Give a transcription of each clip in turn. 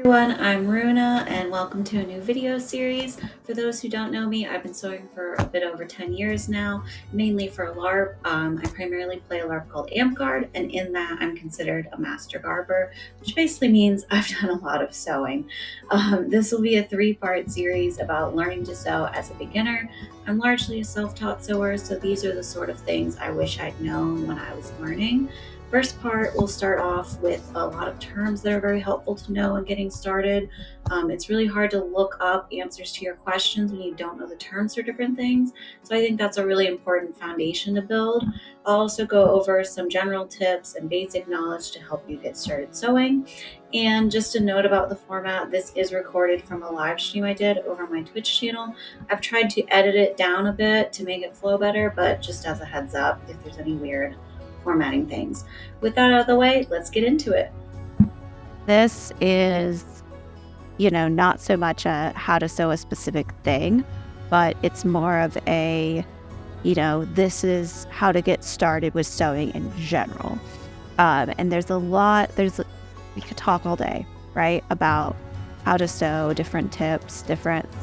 Everyone, I'm Runa and welcome to a new video series. For those who don't know me, I've been sewing for a bit over 10 years now, mainly for LARP. I primarily play a LARP called AmpGuard, and in that I'm considered a master garber, which basically means I've done a lot of sewing. This will be a 3-part series about learning to sew as a beginner. I'm largely a self-taught sewer, so these are the sort of things I wish I'd known when I was learning. First part, we'll start off with a lot of terms that are very helpful to know when getting started. It's really hard to look up answers to your questions when you don't know the terms for different things. So I think that's a really important foundation to build. I'll also go over some general tips and basic knowledge to help you get started sewing. And just a note about the format, this is recorded from a live stream I did over my Twitch channel. I've tried to edit it down a bit to make it flow better, but just as a heads up, if there's any weird formatting things. With that out of the way, let's get into it. This is, not so much a how to sew a specific thing, but it's more of a, this is how to get started with sewing in general. And we could talk all day, right, about how to sew, different tips,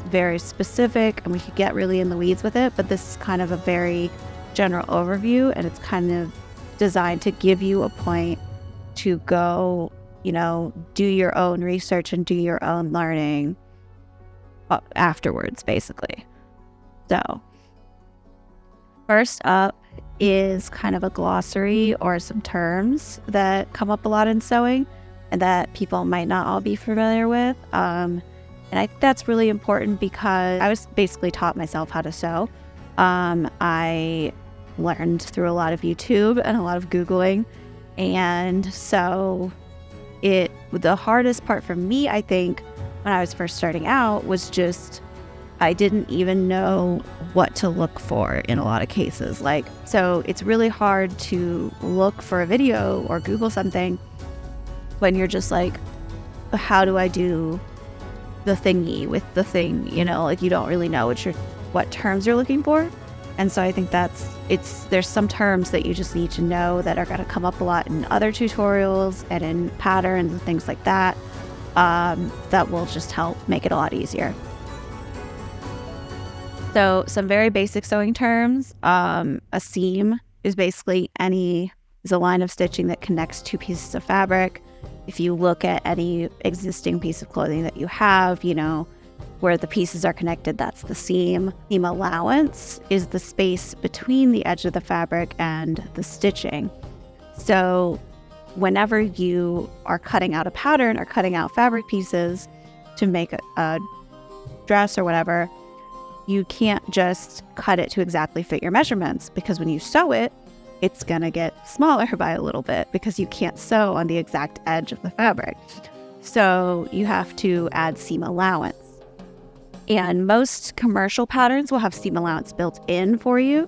very specific, and we could get really in the weeds with it, but this is kind of a very general overview, and it's kind of designed to give you a point to go, do your own research and do your own learning afterwards, basically. So first up is kind of a glossary or some terms that come up a lot in sewing and that people might not all be familiar with. And I think that's really important because I was basically taught myself how to sew. I learned through a lot of YouTube and a lot of Googling. And so the hardest part for me, I think, when I was first starting out was just, I didn't even know what to look for in a lot of cases. So it's really hard to look for a video or Google something when you're just like, how do I do the thingy with the thing? You don't really know what terms you're looking for. And so I think there's some terms that you just need to know that are going to come up a lot in other tutorials and in patterns and things like that, that will just help make it a lot easier. So some very basic sewing terms. A seam is basically is a line of stitching that connects two pieces of fabric. If you look at any existing piece of clothing that you have, where the pieces are connected, that's the seam. Seam allowance is the space between the edge of the fabric and the stitching. So whenever you are cutting out a pattern or cutting out fabric pieces to make a dress or whatever, you can't just cut it to exactly fit your measurements, because when you sew it, it's gonna get smaller by a little bit because you can't sew on the exact edge of the fabric. So you have to add seam allowance. And most commercial patterns will have seam allowance built in for you,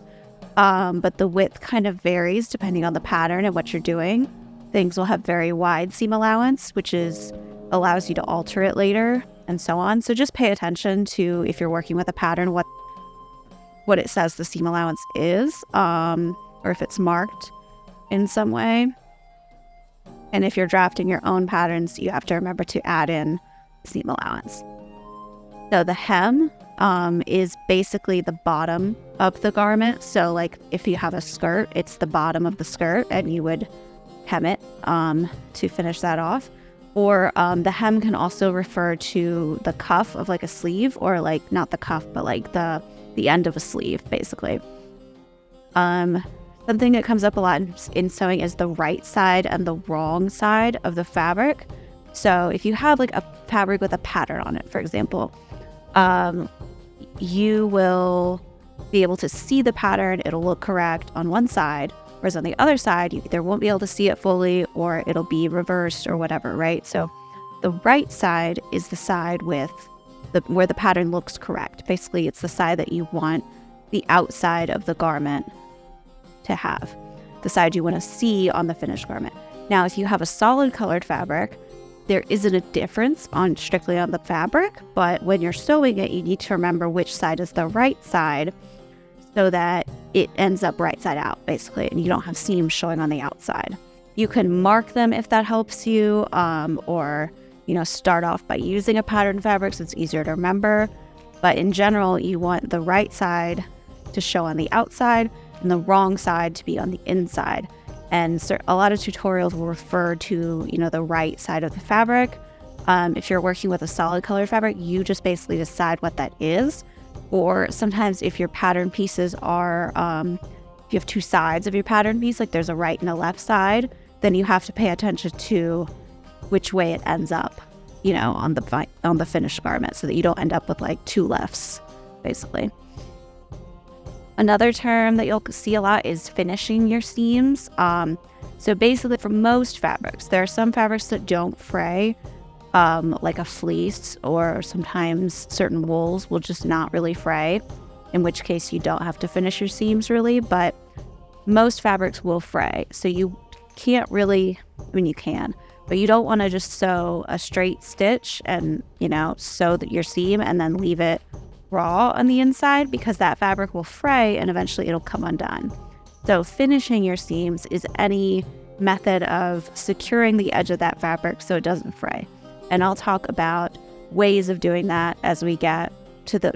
but the width kind of varies depending on the pattern and what you're doing. Things will have very wide seam allowance, which allows you to alter it later and so on. So just pay attention to, if you're working with a pattern, what it says the seam allowance is, or if it's marked in some way. And if you're drafting your own patterns, you have to remember to add in seam allowance. So the hem is basically the bottom of the garment. So if you have a skirt, it's the bottom of the skirt and you would hem it to finish that off. Or the hem can also refer to the cuff of a sleeve, or not the cuff, but the end of a sleeve, basically. Something that comes up a lot in sewing is the right side and the wrong side of the fabric. So if you have a fabric with a pattern on it, for example, you will be able to see the pattern. It'll look correct on one side, whereas on the other side, you either won't be able to see it fully or it'll be reversed or whatever, right? So the right side is the side where the pattern looks correct. Basically, it's the side that you want the outside of the garment to have, the side you want to see on the finished garment. Now, if you have a solid colored fabric, there isn't a difference strictly on the fabric, but when you're sewing it, you need to remember which side is the right side so that it ends up right side out, basically, and you don't have seams showing on the outside. You can mark them if that helps you, or start off by using a pattern fabric so it's easier to remember. But in general, you want the right side to show on the outside and the wrong side to be on the inside. And so a lot of tutorials will refer to, the right side of the fabric. If you're working with a solid color fabric, you just basically decide what that is. Or sometimes if your pattern pieces are, if you have two sides of your pattern piece, like there's a right and a left side, then you have to pay attention to which way it ends up, on the finished garment, so that you don't end up with like two lefts, basically. Another term that you'll see a lot is finishing your seams. So basically for most fabrics, there are some fabrics that don't fray, like a fleece, or sometimes certain wools will just not really fray, in which case you don't have to finish your seams really, but most fabrics will fray. So you can't really, you can, but you don't want to just sew a straight stitch and, sew your seam and then leave it raw on the inside, because that fabric will fray and eventually it'll come undone. So finishing your seams is any method of securing the edge of that fabric so it doesn't fray. And I'll talk about ways of doing that as we get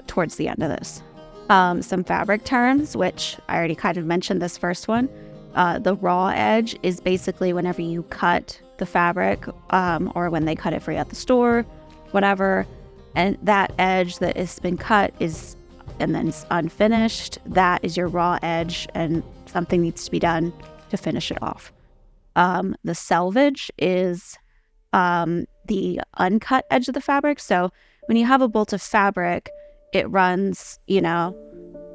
towards the end of this. Some fabric terms, which I already kind of mentioned this first one. The raw edge is basically whenever you cut the fabric, or when they cut it for you at the store, whatever, and that edge that has been cut and then it's unfinished, that is your raw edge, and something needs to be done to finish it off. The selvage is the uncut edge of the fabric. So when you have a bolt of fabric, it runs,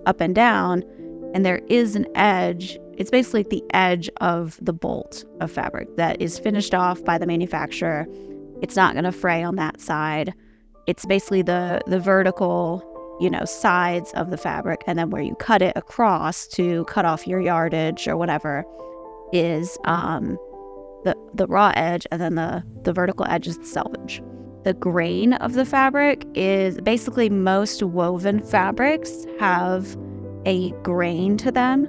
up and down, and there is an edge. It's basically the edge of the bolt of fabric that is finished off by the manufacturer. It's not going to fray on that side. It's basically the vertical, sides of the fabric, and then where you cut it across to cut off your yardage or whatever is the raw edge, and then the vertical edge is the selvage. The grain of the fabric is basically most woven fabrics have a grain to them.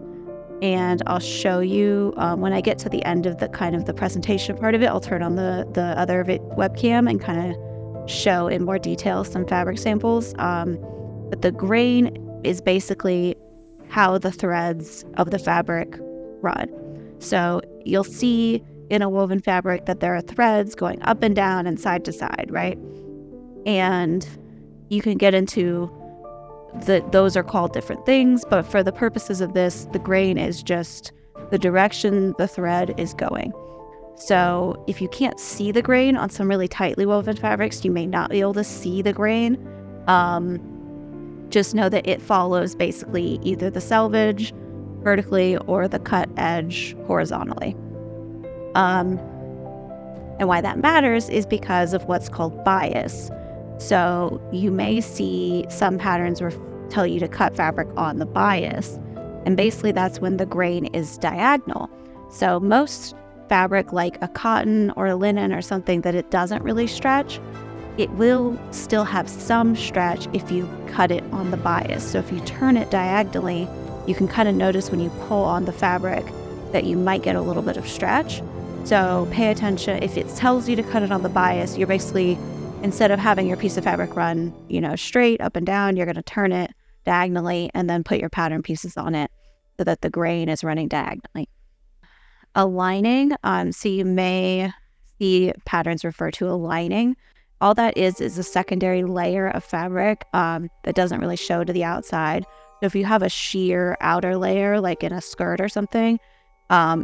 And I'll show you when I get to the end of the presentation part of it. I'll turn on the other webcam and kind of show in more detail some fabric samples. But the grain is basically how the threads of the fabric run. So you'll see in a woven fabric that there are threads going up and down and side to side, right? And you can get into those are called different things, but for the purposes of this, the grain is just the direction the thread is going. So if you can't see the grain on some really tightly woven fabrics, you may not be able to see the grain. Just know that it follows basically either the selvage vertically or the cut edge horizontally. And why that matters is because of what's called bias. So you may see some patterns tell you to cut fabric on the bias, and basically that's when the grain is diagonal. So most fabric, like a cotton or a linen or something that it doesn't really stretch, it will still have some stretch if you cut it on the bias. So if you turn it diagonally, you can kind of notice when you pull on the fabric that you might get a little bit of stretch. So pay attention. If it tells you to cut it on the bias, you're basically, instead of having your piece of fabric run, straight up and down, you're going to turn it diagonally and then put your pattern pieces on it so that the grain is running diagonally. A lining, so you may see patterns refer to a lining. All that is a secondary layer of fabric that doesn't really show to the outside. So if you have a sheer outer layer, like in a skirt or something,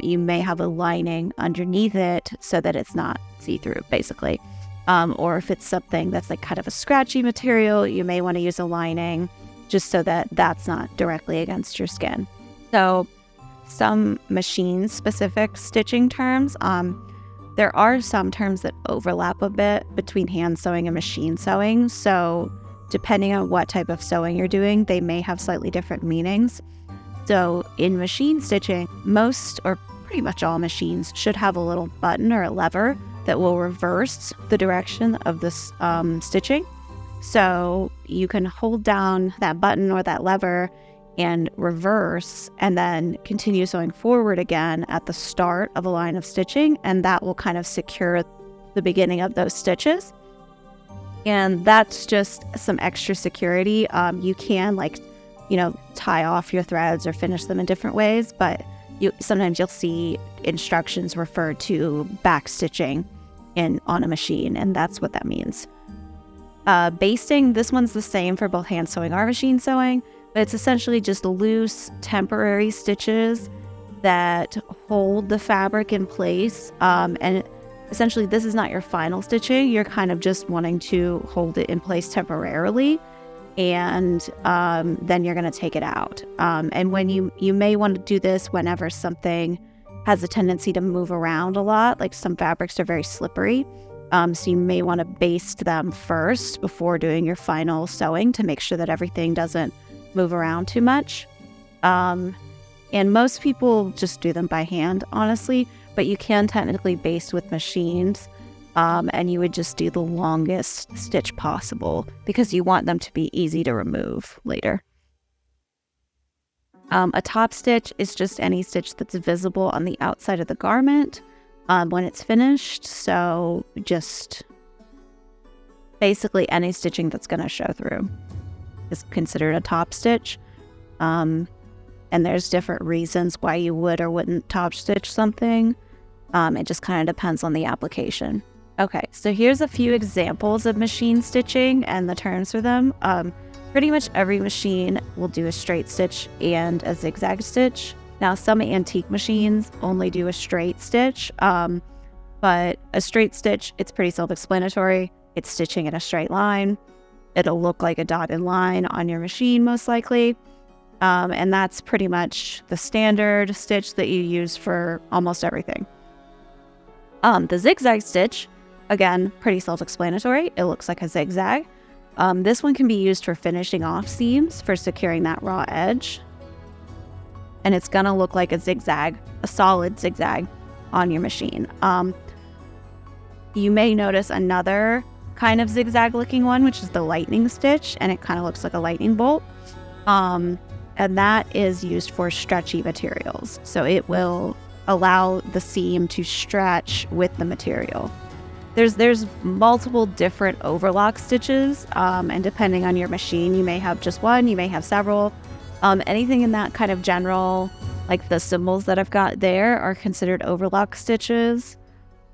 you may have a lining underneath it so that it's not see-through, basically. Or if it's something that's like kind of a scratchy material, you may want to use a lining just so that that's not directly against your skin. So some machine-specific stitching terms, there are some terms that overlap a bit between hand sewing and machine sewing. So depending on what type of sewing you're doing, they may have slightly different meanings. So in machine stitching, most or pretty much all machines should have a little button or a lever that will reverse the direction of this stitching. So you can hold down that button or that lever and reverse, and then continue sewing forward again at the start of a line of stitching, and that will kind of secure the beginning of those stitches. And that's just some extra security. You can tie off your threads or finish them in different ways, but sometimes you'll see instructions refer to back stitching on a machine, and that's what that means. Basting, this one's the same for both hand sewing or machine sewing, but it's essentially just loose temporary stitches that hold the fabric in place. And essentially this is not your final stitching. You're kind of just wanting to hold it in place temporarily, and then you're going to take it out. And when you may want to do this whenever something has a tendency to move around a lot, like some fabrics are very slippery. So you may want to baste them first before doing your final sewing to make sure that everything doesn't move around too much. And most people just do them by hand, honestly, but you can technically baste with machines. And you would just do the longest stitch possible because you want them to be easy to remove later. A top stitch is just any stitch that's visible on the outside of the garment when it's finished. So just basically any stitching that's going to show through is considered a top stitch. And there's different reasons why you would or wouldn't top stitch something. It just kind of depends on the application. Okay, so here's a few examples of machine stitching and the terms for them. Pretty much every machine will do a straight stitch and a zigzag stitch. Now, some antique machines only do a straight stitch, but a straight stitch, it's pretty self-explanatory. It's stitching in a straight line. It'll look like a dotted line on your machine, most likely. And that's pretty much the standard stitch that you use for almost everything. The zigzag stitch, again, pretty self-explanatory. It looks like a zigzag. This one can be used for finishing off seams, for securing that raw edge. And it's gonna look like a zigzag, a solid zigzag on your machine. You may notice another kind of zigzag looking one, which is the lightning stitch, and it kind of looks like a lightning bolt. And that is used for stretchy materials. So it will allow the seam to stretch with the material. There's multiple different overlock stitches, and depending on your machine, you may have just one, you may have several. Anything in that kind of general, like the symbols that I've got there, are considered overlock stitches.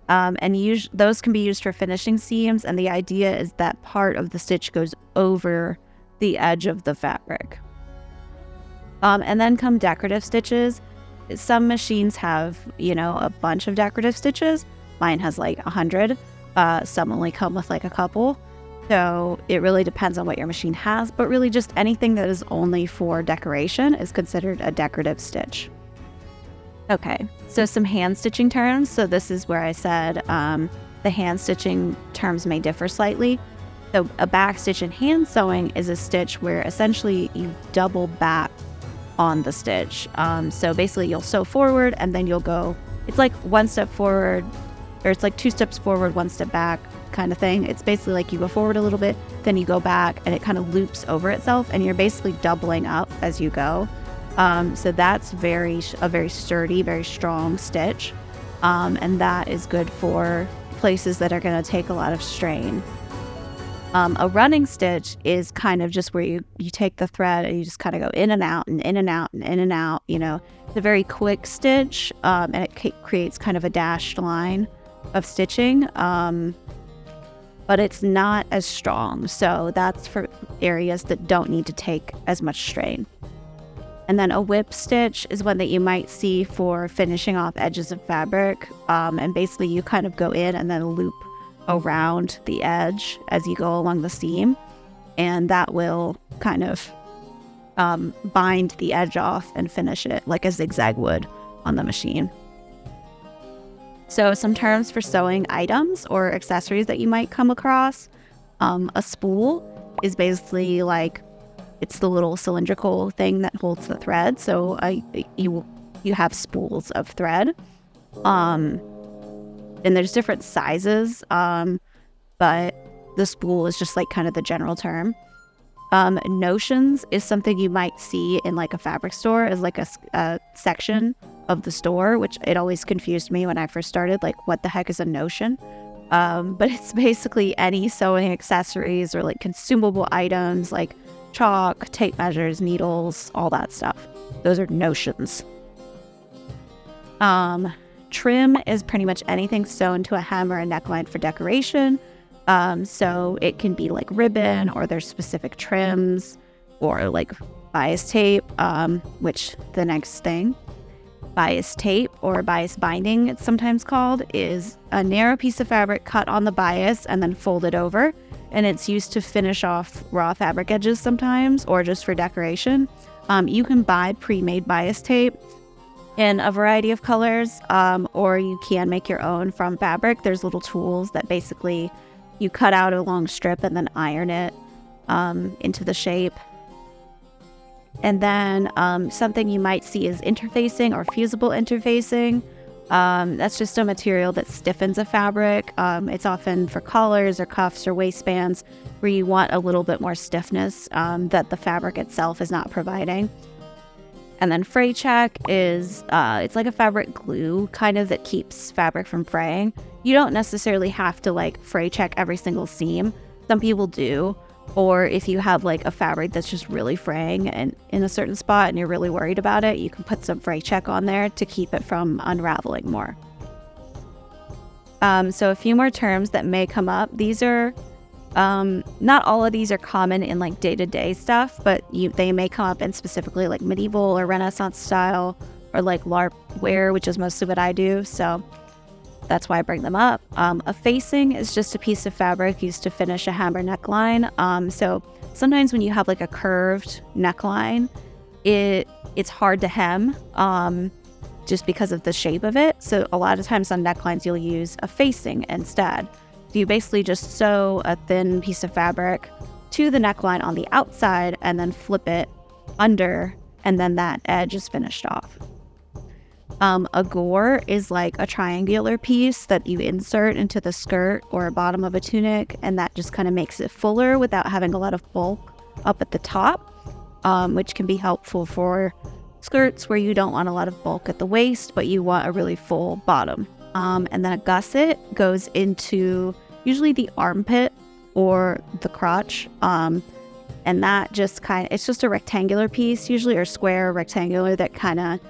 And those can be used for finishing seams, and the idea is that part of the stitch goes over the edge of the fabric. And then come decorative stitches. Some machines have, a bunch of decorative stitches. Mine has like 100. Some only come with like a couple. So it really depends on what your machine has, but really just anything that is only for decoration is considered a decorative stitch. Okay, so some hand stitching terms. So this is where I said the hand stitching terms may differ slightly. So a back stitch in hand sewing is a stitch where essentially you double back on the stitch. So basically you'll sew forward and then you'll go, it's like one step forward, or it's like two steps forward, one step back kind of thing. It's basically like you go forward a little bit, then you go back, and it kind of loops over itself, and you're basically doubling up as you go. So that's a very sturdy, very strong stitch. And that is good for places that are going to take a lot of strain. A running stitch is kind of just where you take the thread and you just kind of go in and out and in and out and in and out. It's a very quick stitch, and it creates kind of a dashed line of stitching, but it's not as strong. So that's for areas that don't need to take as much strain. And then a whip stitch is one that you might see for finishing off edges of fabric. And basically you kind of go in and then loop around the edge as you go along the seam. And that will kind of bind the edge off and finish it like a zigzag would on the machine. So some terms for sewing items or accessories that you might come across. A spool is basically like, it's the little cylindrical thing that holds the thread. So you have spools of thread. And there's different sizes, but the spool is just like kind of the general term. Notions is something you might see in like a fabric store as like a section of the store, which it always confused me when I first started, like what the heck is a notion? But it's basically any sewing accessories or like consumable items like chalk, tape measures, needles, all that stuff. Those are notions. Trim is pretty much anything sewn to a hem or a neckline for decoration. So it can be like ribbon, or there's specific trims, or like bias tape, which the next thing. Bias tape, or bias binding, it's sometimes called, is a narrow piece of fabric cut on the bias and then folded over. And it's used to finish off raw fabric edges sometimes, or just for decoration. You can buy pre-made bias tape in a variety of colors, or you can make your own from fabric. There's little tools that basically you cut out a long strip and then iron it into the shape. And then something you might see is interfacing or fusible interfacing. That's just a material that stiffens a fabric. It's often for collars or cuffs or waistbands where you want a little bit more stiffness that the fabric itself is not providing. And then fray check is, it's like a fabric glue kind of that keeps fabric from fraying. You don't necessarily have to like fray check every single seam. Some people do. Or if you have like a fabric that's just really fraying and in a certain spot and you're really worried about it, you can put some fray check on there to keep it from unraveling more. So a few more terms that may come up. These are, not all of these are common in like day-to-day stuff, but they may come up in specifically like medieval or Renaissance style, or like LARP wear, which is mostly what I do. So that's why I bring them up. A facing is just a piece of fabric used to finish a hem or neckline. So sometimes when you have like a curved neckline, it's hard to hem just because of the shape of it. So a lot of times on necklines, you'll use a facing instead. So you basically just sew a thin piece of fabric to the neckline on the outside and then flip it under, and then that edge is finished off. A gore is like a triangular piece that you insert into the skirt or bottom of a tunic, and that just kind of makes it fuller without having a lot of bulk up at the top, which can be helpful for skirts where you don't want a lot of bulk at the waist, but you want a really full bottom. And then a gusset goes into usually the armpit or the crotch, and that just it's just a rectangular piece, usually, or square or rectangular, that kind of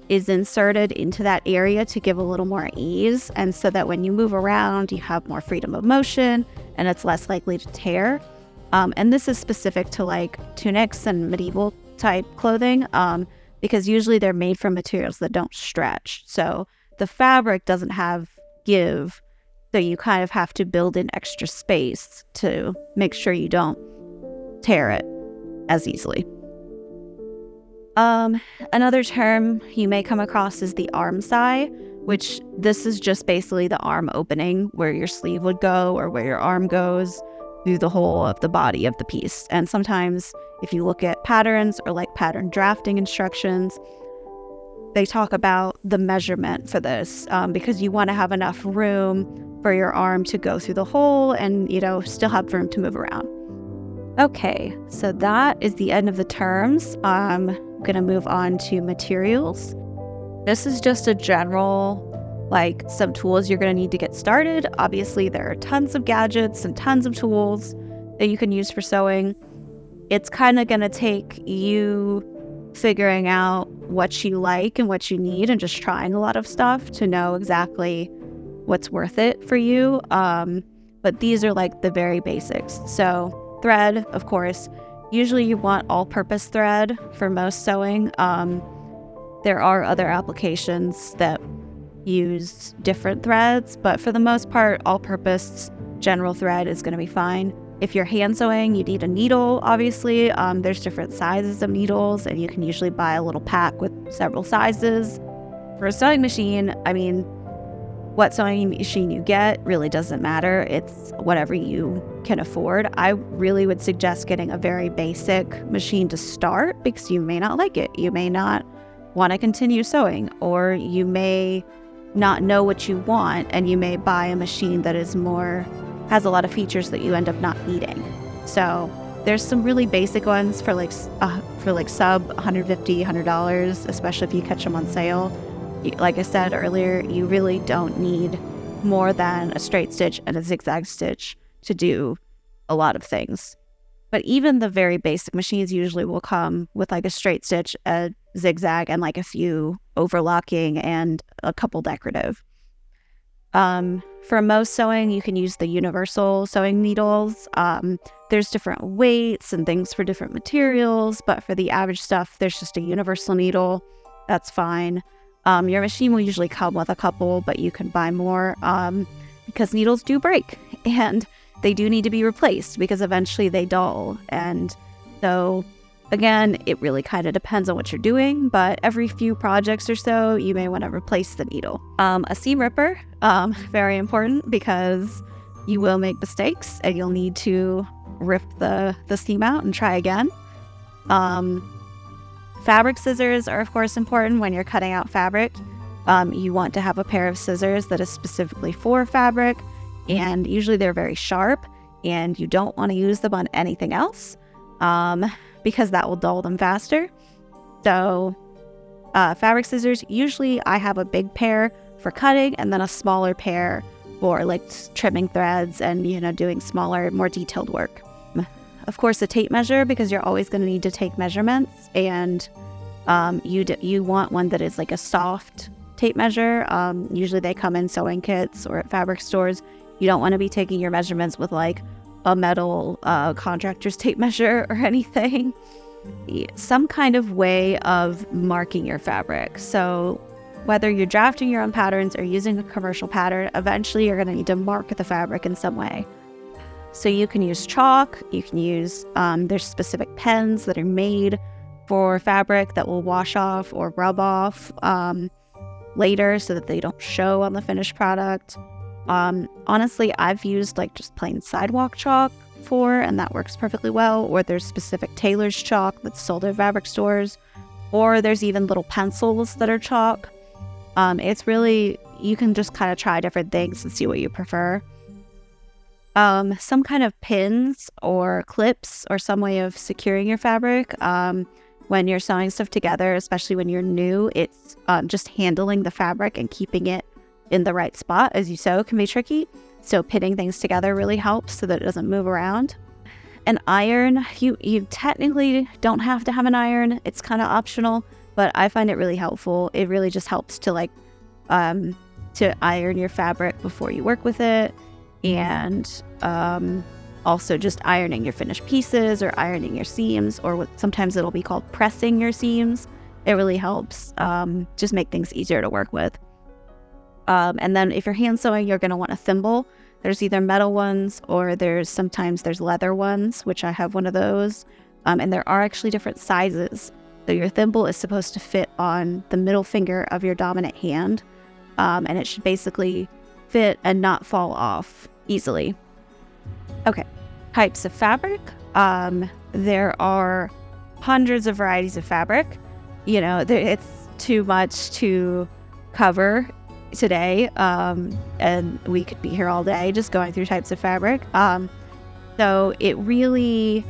is inserted into that area to give a little more ease, and so that when you move around you have more freedom of motion and it's less likely to tear. And this is specific to like tunics and medieval type clothing, because usually they're made from materials that don't stretch, so the fabric doesn't have give, so you kind of have to build in extra space to make sure you don't tear it as easily. Another term you may come across is the arm side, which this is just basically the arm opening where your sleeve would go, or where your arm goes through the whole of the body of the piece. And sometimes if you look at patterns or like pattern drafting instructions, they talk about the measurement for this, because you want to have enough room for your arm to go through the hole and, still have room to move around. Okay, so that is the end of the terms. I'm going to move on to materials. This is just a general, like, some tools you're going to need to get started. Obviously, there are tons of gadgets and tons of tools that you can use for sewing. It's kind of going to take you figuring out what you like and what you need, and just trying a lot of stuff to know exactly what's worth it for you. But these are like the very basics. So thread, of course. Usually you want all-purpose thread for most sewing. There are other applications that use different threads, but for the most part, all-purpose general thread is going to be fine. If you're hand sewing, you need a needle, obviously. There's different sizes of needles, and you can usually buy a little pack with several sizes. For a sewing machine, what sewing machine you get really doesn't matter. It's whatever you can afford. I really would suggest getting a very basic machine to start, because you may not like it. You may not want to continue sewing, or you may not know what you want, and you may buy a machine that has a lot of features that you end up not needing. So there's some really basic ones for like sub $150, $100, especially if you catch them on sale. Like I said earlier, you really don't need more than a straight stitch and a zigzag stitch to do a lot of things. But even the very basic machines usually will come with like a straight stitch, a zigzag, and like a few overlocking and a couple decorative. For most sewing, you can use the universal sewing needles. There's different weights and things for different materials, but for the average stuff, there's just a universal needle. That's fine. Your machine will usually come with a couple, but you can buy more because needles do break and they do need to be replaced because eventually they dull. And so, again, it really kind of depends on what you're doing, but every few projects or so, you may want to replace the needle. A seam ripper, very important because you will make mistakes and you'll need to rip the seam out and try again. Fabric scissors are, of course, important when you're cutting out fabric. You want to have a pair of scissors that is specifically for fabric, and usually they're very sharp, and you don't want to use them on anything else because that will dull them faster. So fabric scissors, usually I have a big pair for cutting and then a smaller pair for like trimming threads and, doing smaller, more detailed work. Of course, a tape measure, because you're always going to need to take measurements, and you want one that is like a soft tape measure. Usually they come in sewing kits or at fabric stores. You don't want to be taking your measurements with like a metal contractor's tape measure or anything. Some kind of way of marking your fabric. So whether you're drafting your own patterns or using a commercial pattern, eventually you're going to need to mark the fabric in some way. So you can use chalk, you can use, there's specific pens that are made for fabric that will wash off or rub off later so that they don't show on the finished product. Honestly, I've used like just plain sidewalk chalk and that works perfectly well, or there's specific tailor's chalk that's sold at fabric stores, or there's even little pencils that are chalk. It's really, you can just kind of try different things and see what you prefer. Some kind of pins or clips or some way of securing your fabric. When you're sewing stuff together, especially when you're new, it's just handling the fabric and keeping it in the right spot as you sew can be tricky. So pinning things together really helps so that it doesn't move around. An iron, you technically don't have to have an iron. It's kind of optional, but I find it really helpful. It really just helps to to iron your fabric before you work with it. And also just ironing your finished pieces or ironing your seams, or what sometimes it'll be called pressing your seams. It really helps just make things easier to work with. And then if you're hand sewing, you're going to want a thimble. There's either metal ones or sometimes there's leather ones, which I have one of those. And there are actually different sizes. So your thimble is supposed to fit on the middle finger of your dominant hand. And it should basically fit and not fall off easily. Okay, types of fabric. There are hundreds of varieties of fabric. It's too much to cover today, and we could be here all day just going through types of fabric. So it really,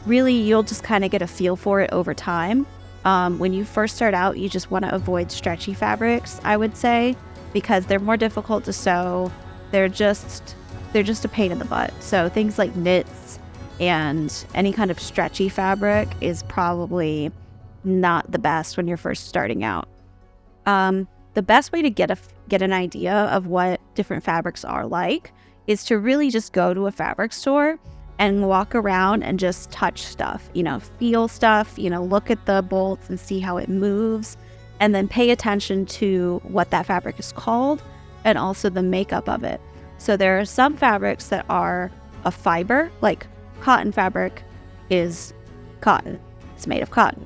you'll just kind of get a feel for it over time. When you first start out, you just want to avoid stretchy fabrics, I would say, because they're more difficult to sew. They're just a pain in the butt. So things like knits and any kind of stretchy fabric is probably not the best when you're first starting out. The best way to get an idea of what different fabrics are like is to really just go to a fabric store and walk around and just touch stuff, feel stuff, look at the bolts and see how it moves, and then pay attention to what that fabric is called and also the makeup of it. So there are some fabrics that are a fiber, like cotton fabric is cotton. It's made of cotton.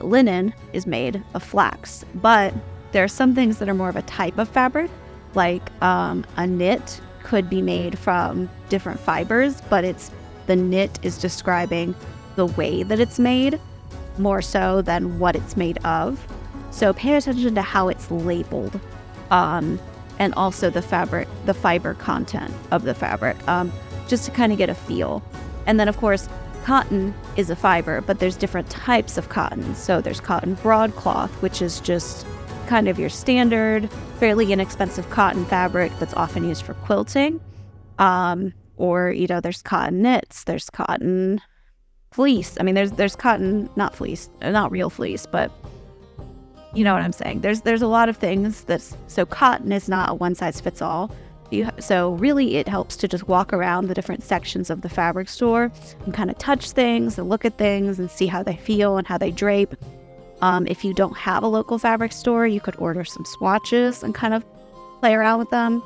Linen is made of flax, but there are some things that are more of a type of fabric, like a knit could be made from different fibers, but the knit is describing the way that it's made more so than what it's made of. So pay attention to how it's labeled, and also the fiber content of the fabric, just to kind of get a feel. And then of course, cotton is a fiber, but there's different types of cotton. So there's cotton broadcloth, which is just kind of your standard, fairly inexpensive cotton fabric that's often used for quilting. Or, there's cotton knits, there's cotton fleece. I mean, there's cotton, not fleece, not real fleece, but you know what I'm saying. There's a lot of things so cotton is not a one size fits all. So really it helps to just walk around the different sections of the fabric store and kind of touch things and look at things and see how they feel and how they drape. If you don't have a local fabric store, you could order some swatches and kind of play around with them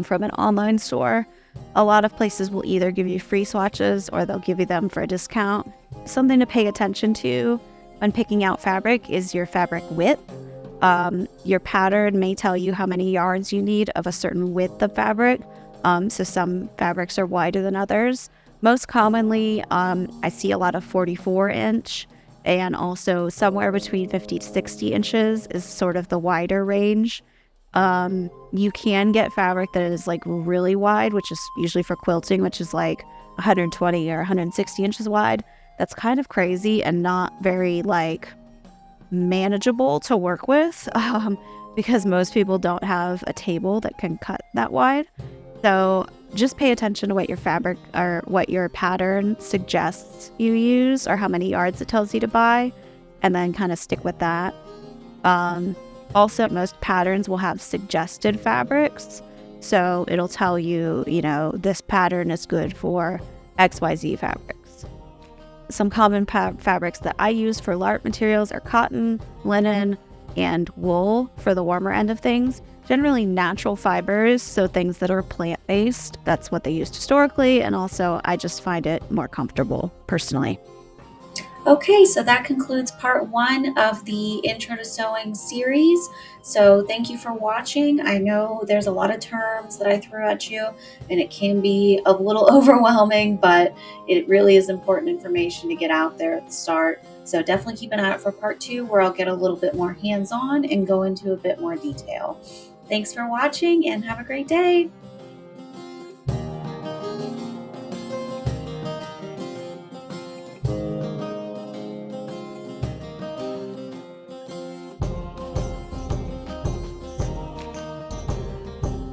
from an online store. A lot of places will either give you free swatches or they'll give you them for a discount. Something to pay attention to when picking out fabric is your fabric width. Your pattern may tell you how many yards you need of a certain width of fabric. So some fabrics are wider than others. Most commonly, I see a lot of 44 inch and also somewhere between 50 to 60 inches is sort of the wider range. You can get fabric that is like really wide, which is usually for quilting, which is like 120 or 160 inches wide. That's kind of crazy and not very like manageable to work with because most people don't have a table that can cut that wide. So just pay attention to what your fabric or what your pattern suggests you use or how many yards it tells you to buy, and then kind of stick with that. Also, most patterns will have suggested fabrics. So it'll tell you, this pattern is good for XYZ fabrics. Some common fabrics that I use for LARP materials are cotton, linen, and wool for the warmer end of things. Generally natural fibers, so things that are plant-based. That's what they used historically, and also I just find it more comfortable personally. Okay, so that concludes part 1 of the Intro to Sewing series. So thank you for watching. I know there's a lot of terms that I threw at you and it can be a little overwhelming, but it really is important information to get out there at the start. So definitely keep an eye out for part 2 where I'll get a little bit more hands-on and go into a bit more detail. Thanks for watching and have a great day.